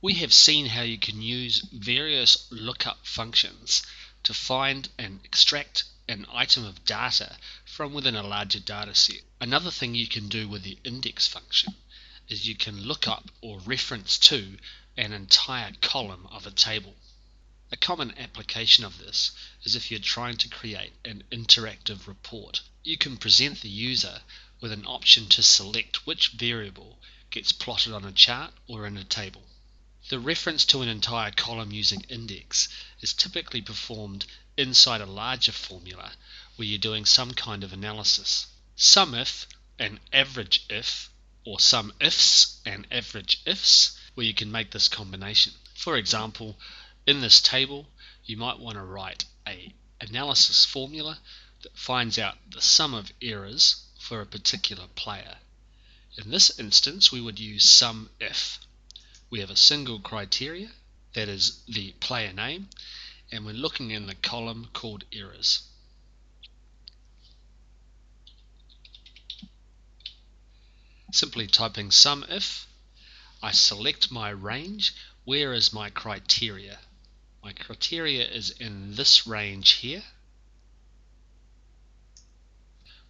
We have seen how you can use various lookup functions to find and extract an item of data from within a larger data set. Another thing you can do with the index function is you can look up or reference to an entire column of a table. A common application of this is if you're trying to create an interactive report. You can present the user with an option to select which variable gets plotted on a chart or in a table. The reference to an entire column using index is typically performed inside a larger formula where you're doing some kind of analysis. SUMIF and average if, or SUMIFs and average ifs, where you can make this combination. For example, in this table you might want to write an analysis formula that finds out the sum of errors for a particular player. In this instance we would use SUMIF. We have a single criteria, that is the player name, and we're looking in the column called errors. Simply typing SUMIF, I select my range. Where is my criteria? My criteria is in this range here.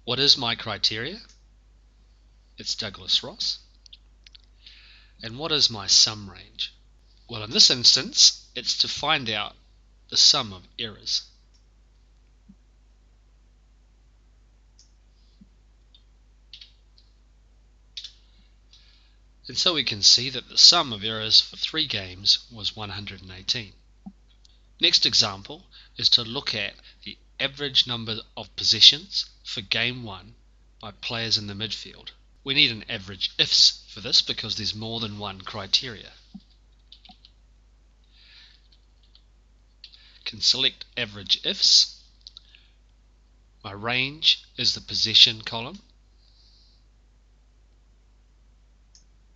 What is my criteria? It's Douglas Ross. And what is my sum range? Well, in this instance, it's to find out the sum of errors. And so we can see that the sum of errors for 3 games was 118. Next example is to look at the average number of possessions for game 1 by players in the midfield. We need an average ifs for this because there's more than one criteria. Can select average ifs. My range is the possession column.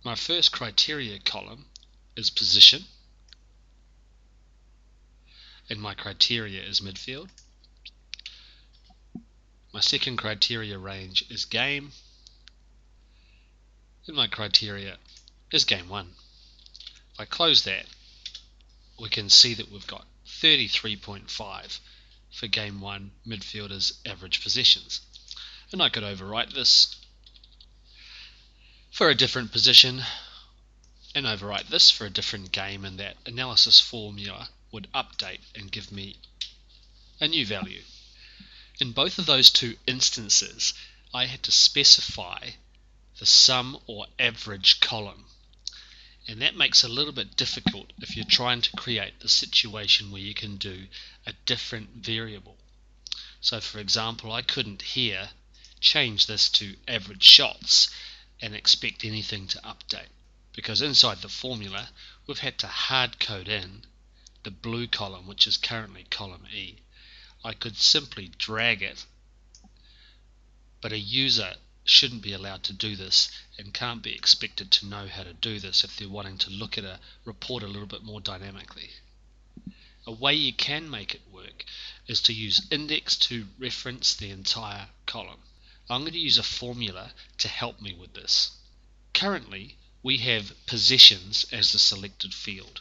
My first criteria column is position, and my criteria is midfield. My second criteria range is game, and my criteria is game 1. If I close that, we can see that we've got 33.5 for game 1 midfielders average possessions. And I could overwrite this for a different position and overwrite this for a different game, and that analysis formula would update and give me a new value. In both of those two instances, I had to specify the sum or average column, and that makes it a little bit difficult if you're trying to create a situation where you can do a different variable. So for example, I couldn't here change this to average shots and expect anything to update, because inside the formula we've had to hard code in the blue column, which is currently column E. I could simply drag it, but a user shouldn't be allowed to do this and can't be expected to know how to do this if they're wanting to look at a report a little bit more dynamically. A way you can make it work is to use index to reference the entire column. I'm going to use a formula to help me with this. Currently we have possessions as the selected field.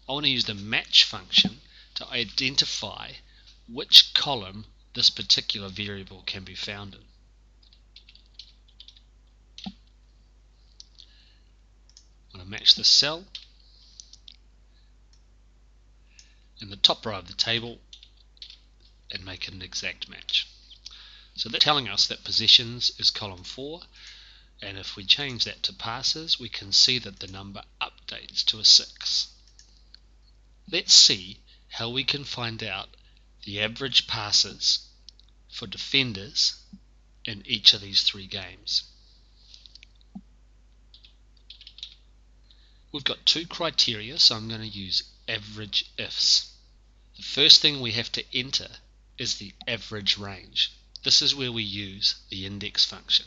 I want to use the match function to identify which column this particular variable can be found in. I'm going to match the cell in the top row of the table and make it an exact match. So that's telling us that possessions is column 4, and if we change that to passes, we can see that the number updates to a 6. Let's see how we can find out the average passes for defenders in each of these 3 games. We've got 2 criteria, so I'm going to use average ifs. The first thing we have to enter is the average range. This is where we use the index function.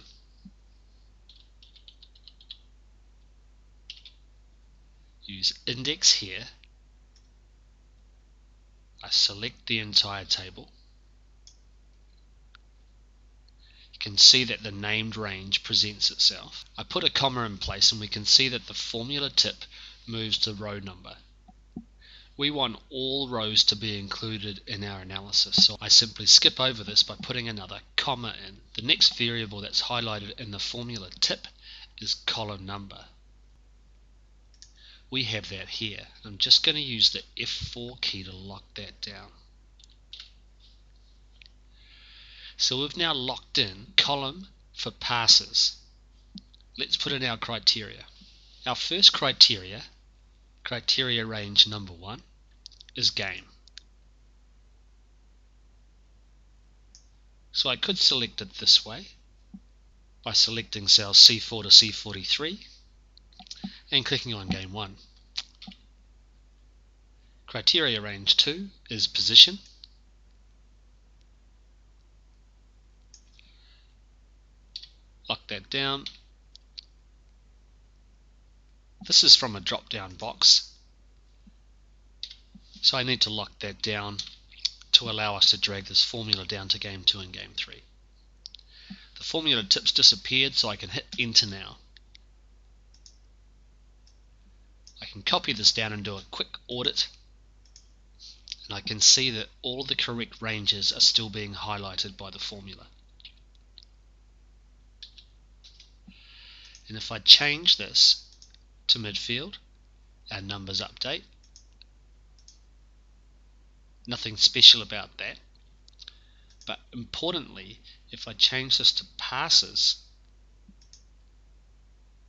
Use index here. I select the entire table. You can see that the named range presents itself. I put a comma in place and we can see that the formula tip moves to row number. We want all rows to be included in our analysis, so I simply skip over this by putting another comma in. The next variable that's highlighted in the formula tip is column number. We have that here. I'm just going to use the F4 key to lock that down. So we've now locked in column for passes. Let's put in our criteria. Our first criteria range number 1, is game. So I could select it this way by selecting cells C4 to C43 and clicking on game 1. Criteria range 2 is position. Lock that down. This is from a drop-down box, so I need to lock that down to allow us to drag this formula down to game 2 and game 3. The formula tips disappeared, so I can hit enter now. I can copy this down and do a quick audit, and I can see that all the correct ranges are still being highlighted by the formula. And if I change this to midfield, our numbers update. Nothing special about that. But importantly, if I change this to passes,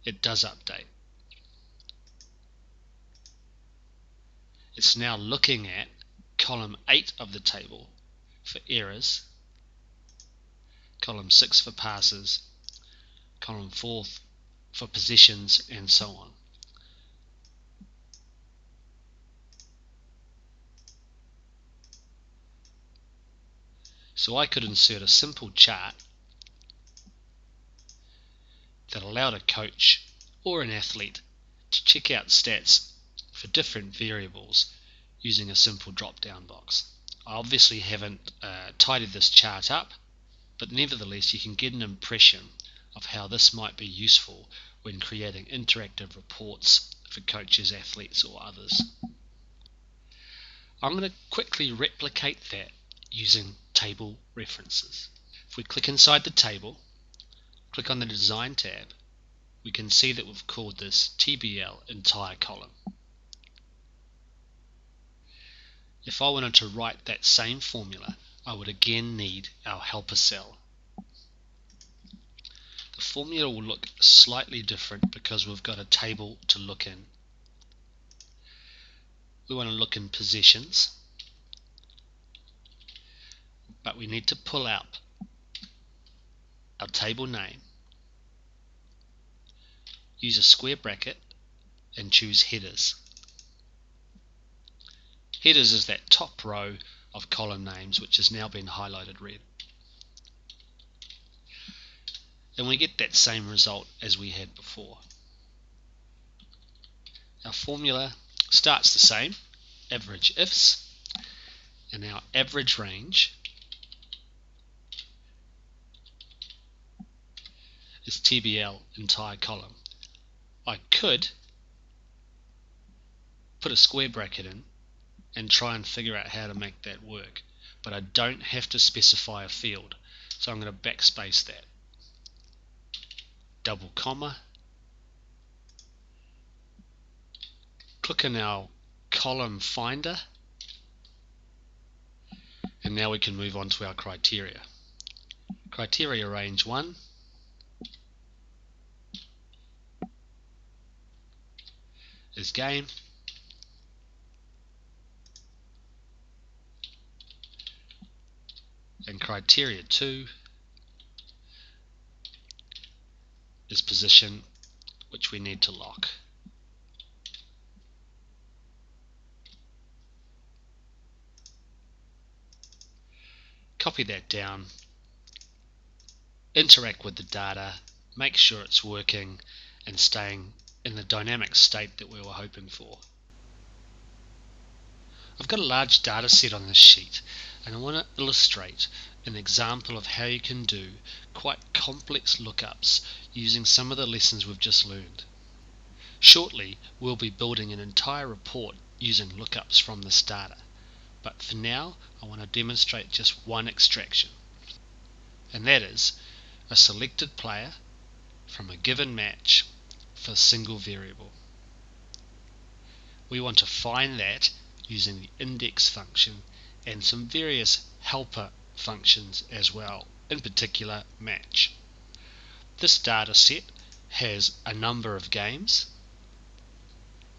it does update. It's now looking at column 8 of the table for errors, column 6 for passes, column 4 for possessions, and so on. So I could insert a simple chart that allowed a coach or an athlete to check out stats for different variables using a simple drop-down box. I obviously haven't tidied this chart up, but nevertheless you can get an impression of how this might be useful when creating interactive reports for coaches, athletes, or others. I'm going to quickly replicate that using table references. If we click inside the table, click on the Design tab, we can see that we've called this TBL entire column. If I wanted to write that same formula, I would again need our helper cell. The formula will look slightly different because we've got a table to look in. We want to look in possessions, but we need to pull out our table name, use a square bracket, and choose headers. Headers is that top row of column names which has now been highlighted red. And we get that same result as we had before. Our formula starts the same, average ifs, and our average range is TBL entire column. I could put a square bracket in and try and figure out how to make that work, but I don't have to specify a field, so I'm going to backspace that. Double comma, click on our column finder, and now we can move on to our criteria. Criteria range 1 is game, and criteria 2 is position, which we need to lock. Copy that down, interact with the data, make sure it's working and staying in the dynamic state that we were hoping for. I've got a large data set on this sheet, and I want to illustrate an example of how you can do quite complex lookups using some of the lessons we've just learned. Shortly, we'll be building an entire report using lookups from this data, but for now I want to demonstrate just one extraction, and that is a selected player from a given match for a single variable. We want to find that using the index function and some various helper functions as well, in particular match. This data set has a number of games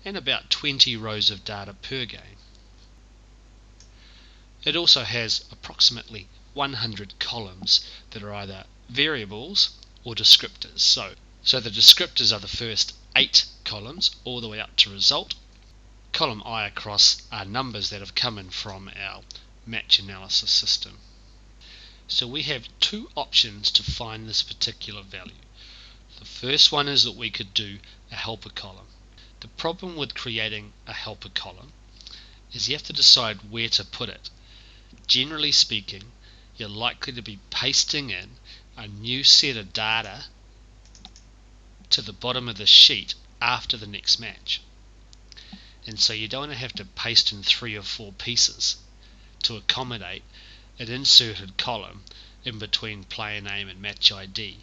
and about 20 rows of data per game. It also has approximately 100 columns that are either variables or descriptors. So the descriptors are the first 8 columns all the way up to result. Column I across are numbers that have come in from our match analysis system. So we have two options to find this particular value. The first one is that we could do a helper column. The problem with creating a helper column is you have to decide where to put it. Generally speaking, you're likely to be pasting in a new set of data to the bottom of the sheet after the next match. And so you don't want to have to paste in 3 or 4 pieces to accommodate an inserted column in between player name and match ID.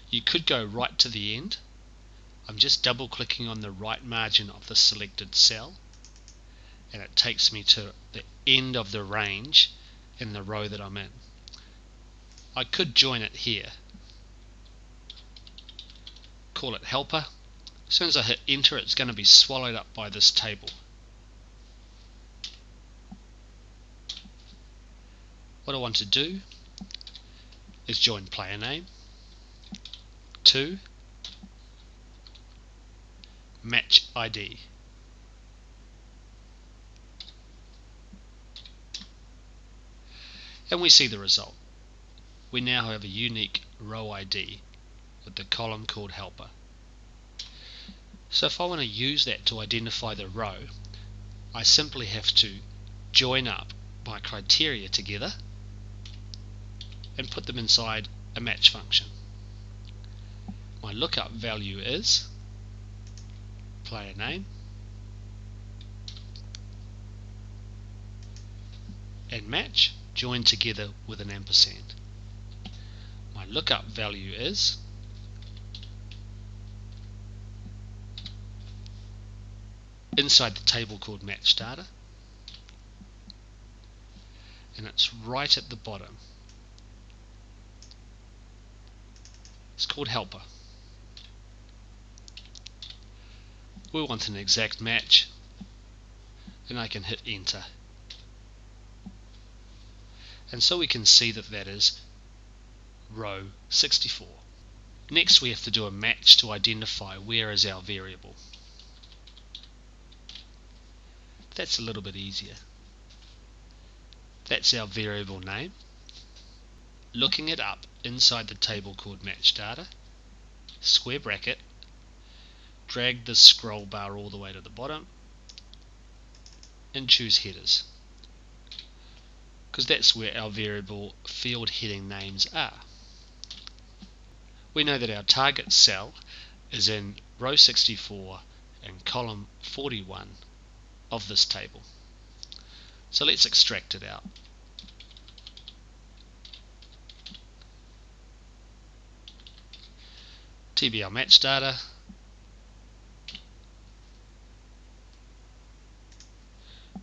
You could go right to the end. I'm just double clicking on the right margin of the selected cell, and it takes me to the end of the range in the row that I'm in. I could join it here, call it helper. As soon as I hit enter, it's going to be swallowed up by this table. What I want to do is join player name to match ID. And we see the result. We now have a unique row ID with the column called helper. So if I want to use that to identify the row, I simply have to join up my criteria together and put them inside a match function. My lookup value is player name and match joined together with an ampersand. My lookup value is inside the table called match data, and it's right at the bottom. It's called helper. We want an exact match, and I can hit enter. And so we can see that that is row 64. Next we have to do a match to identify where is our variable. That's a little bit easier. That's our variable name. Looking it up inside the table called match data, square bracket, drag the scroll bar all the way to the bottom and choose headers, because that's where our variable field heading names are. We know that our target cell is in row 64 and column 41 of this table. So let's extract it out. TBL match data,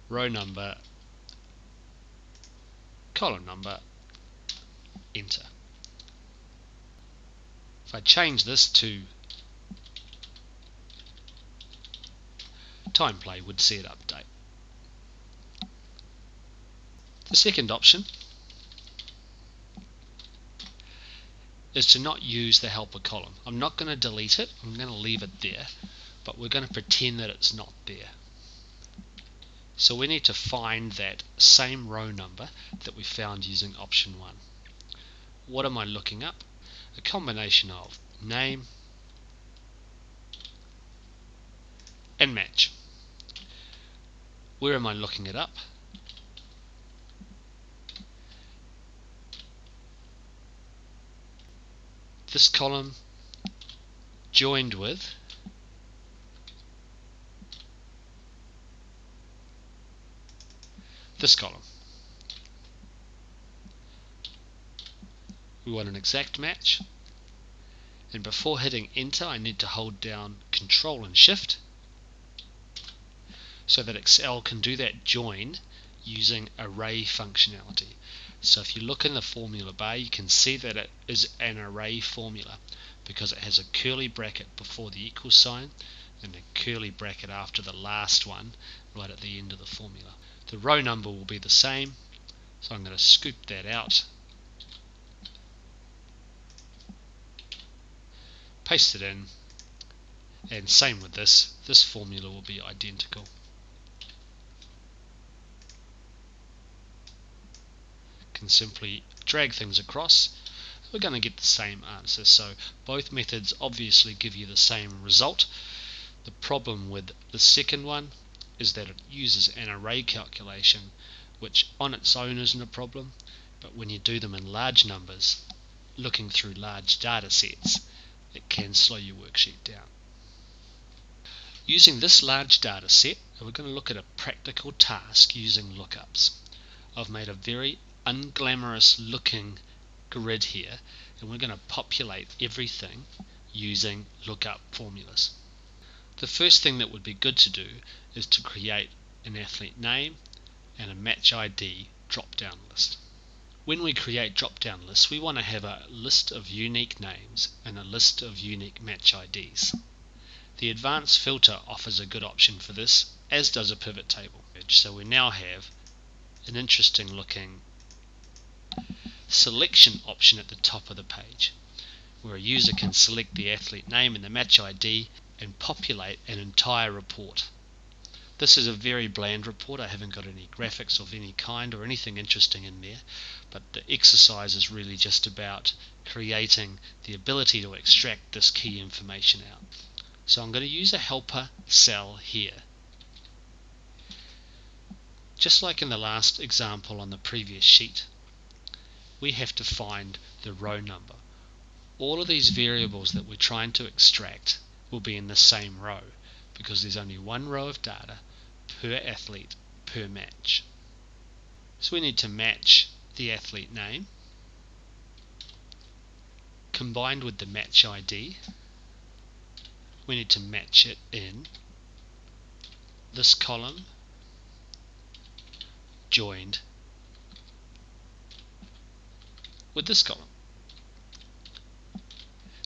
row number, column number, enter. If I change this to time play, would see it update. The second option is to not use the helper column. I'm not going to delete it, I'm going to leave it there, but we're going to pretend that it's not there. So we need to find that same row number that we found using option 1. What am I looking up? A combination of name and match. Where am I looking it up? This column joined with this column. We want an exact match, and before hitting enter I need to hold down Control and Shift so that Excel can do that join using array functionality. So if you look in the formula bar, you can see that it is an array formula because it has a curly bracket before the equal sign and a curly bracket after the last one right at the end of the formula. The row number will be the same, so I'm going to scoop that out, paste it in, and same with this formula will be identical. Can simply drag things across. We're going to get the same answer, so both methods obviously give you the same result. The problem with the second one is that it uses an array calculation, which on its own isn't a problem, but when you do them in large numbers, looking through large data sets, it can slow your worksheet down. Using this large data set, we're going to look at a practical task using lookups. I've made a very unglamorous looking grid here, and we're going to populate everything using lookup formulas. The first thing that would be good to do is to create an athlete name and a match ID drop-down list. When we create drop-down lists, we want to have a list of unique names and a list of unique match IDs. The advanced filter offers a good option for this, as does a pivot table. So we now have an interesting looking selection option at the top of the page, where a user can select the athlete name and the match ID and populate an entire report. This is a very bland report. I haven't got any graphics of any kind or anything interesting in there, but the exercise is really just about creating the ability to extract this key information out. So I'm going to use a helper cell here. Just like in the last example on the previous sheet, we have to find the row number. All of these variables that we're trying to extract will be in the same row because there's only one row of data per athlete per match. So we need to match the athlete name combined with the match ID. We need to match it in this column joined with this column.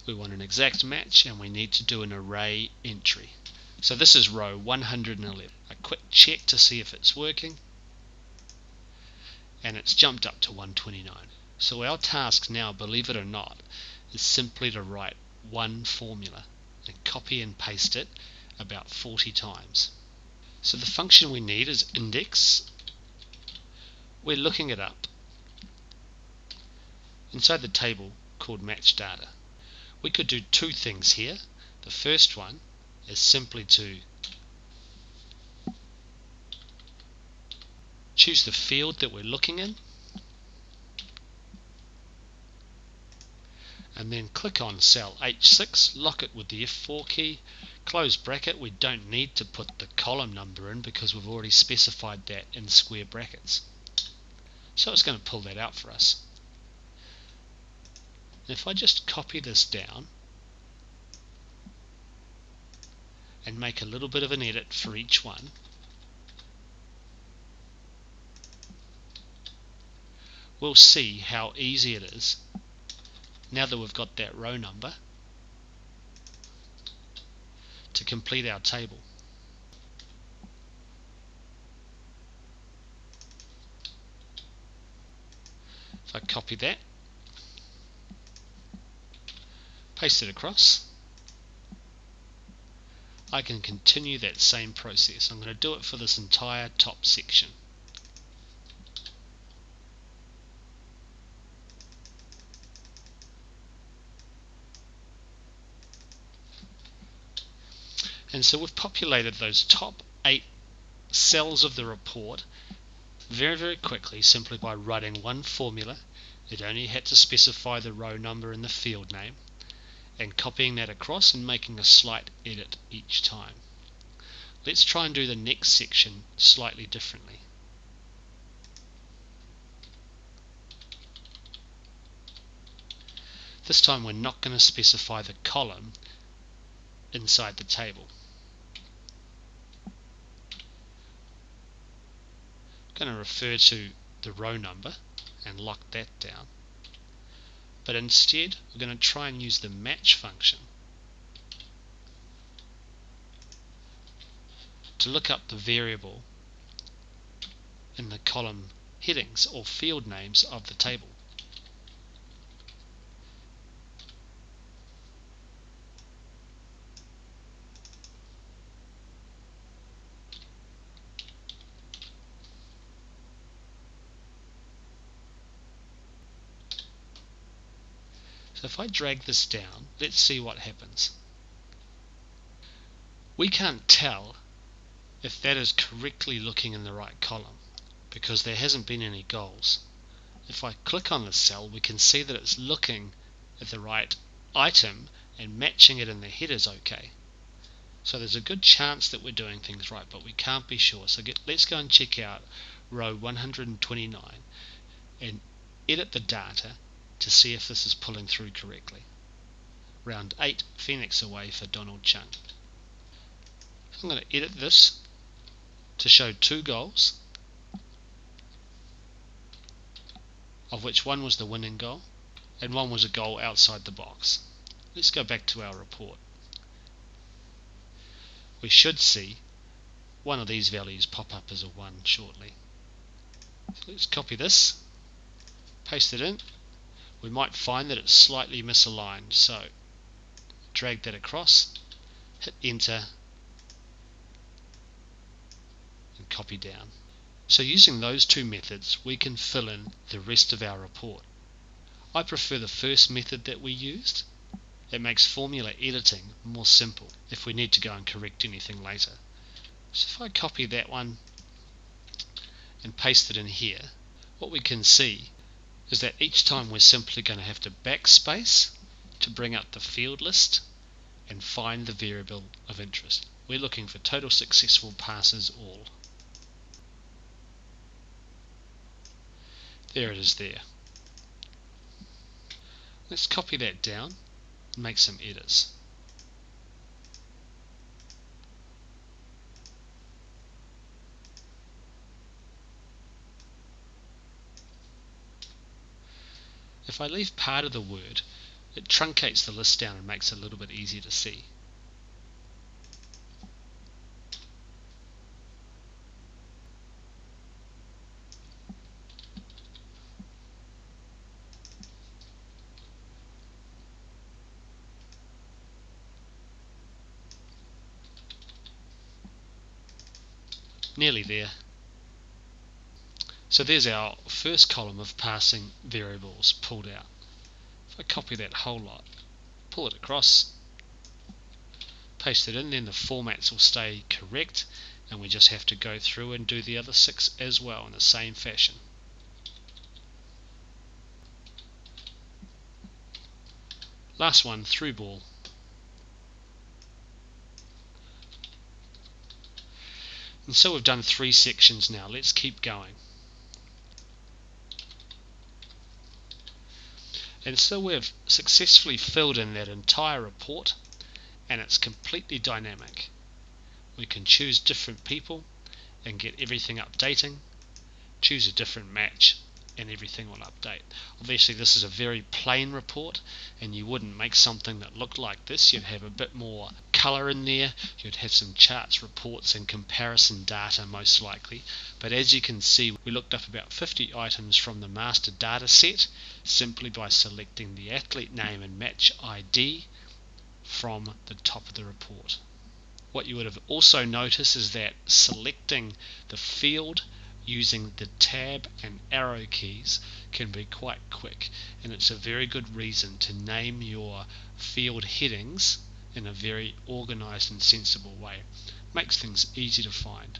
We want an exact match and we need to do an array entry. So this is row 111. A quick check to see if it's working, and it's jumped up to 129. So our task now, believe it or not, is simply to write one formula and copy and paste it about 40 times. So the function we need is index. We're looking it up inside the table called match data. We could do two things here. The first one is simply to choose the field that we're looking in and then click on cell H6, lock it with the F4 key, close bracket. We don't need to put the column number in because we've already specified that in square brackets. So it's going to pull that out for us. If I just copy this down and make a little bit of an edit for each one, we'll see how easy it is, now that we've got that row number, to complete our table. If I copy that, paste it across, I can continue that same process. I'm going to do it for this entire top section. And so we've populated those top 8 cells of the report very, very quickly simply by writing one formula. It only had to specify the row number and the field name, and copying that across and making a slight edit each time. Let's try and do the next section slightly differently. This time we're not going to specify the column inside the table. I'm going to refer to the row number and lock that down. But instead we're going to try and use the match function to look up the variable in the column headings or field names of the table. So if I drag this down, let's see what happens. We can't tell if that is correctly looking in the right column because there hasn't been any goals. If I click on the cell, we can see that it's looking at the right item and matching it in the headers okay. So there's a good chance that we're doing things right, but we can't be sure. So let's go and check out row 129 and edit the data to see if this is pulling through correctly. Round 8, Phoenix away for Donald Chung. So I'm going to edit this to show 2 goals, of which one was the winning goal and one was a goal outside the box. Let's go back to our report. We should see one of these values pop up as a 1 shortly. So let's copy this, paste it in. We might find that it's slightly misaligned, so drag that across, hit enter and copy down. So using those 2 methods we can fill in the rest of our report. I prefer the first method that we used. It makes formula editing more simple if we need to go and correct anything later. So if I copy that one and paste it in here, what we can see is that each time we're simply going to have to backspace to bring up the field list and find the variable of interest. We're looking for total successful passes all. There it is there. Let's copy that down and make some edits. If I leave part of the word, it truncates the list down and makes it a little bit easier to see. Nearly there. So there's our first column of passing variables pulled out. If I copy that whole lot, pull it across, paste it in, then the formats will stay correct and we just have to go through and do the other 6 as well in the same fashion. Last one, through ball. And so we've done 3 sections now. Let's keep going. And so we've successfully filled in that entire report and it's completely dynamic. We can choose different people and get everything updating, choose a different match and everything will update. Obviously this is a very plain report and you wouldn't make something that looked like this. You'd have a bit more colour in there, you'd have some charts, reports and comparison data most likely, but as you can see we looked up about 50 items from the master data set simply by selecting the athlete name and match ID from the top of the report. What you would have also noticed is that selecting the field using the tab and arrow keys can be quite quick, and it's a very good reason to name your field headings in a very organized and sensible way. Makes things easy to find.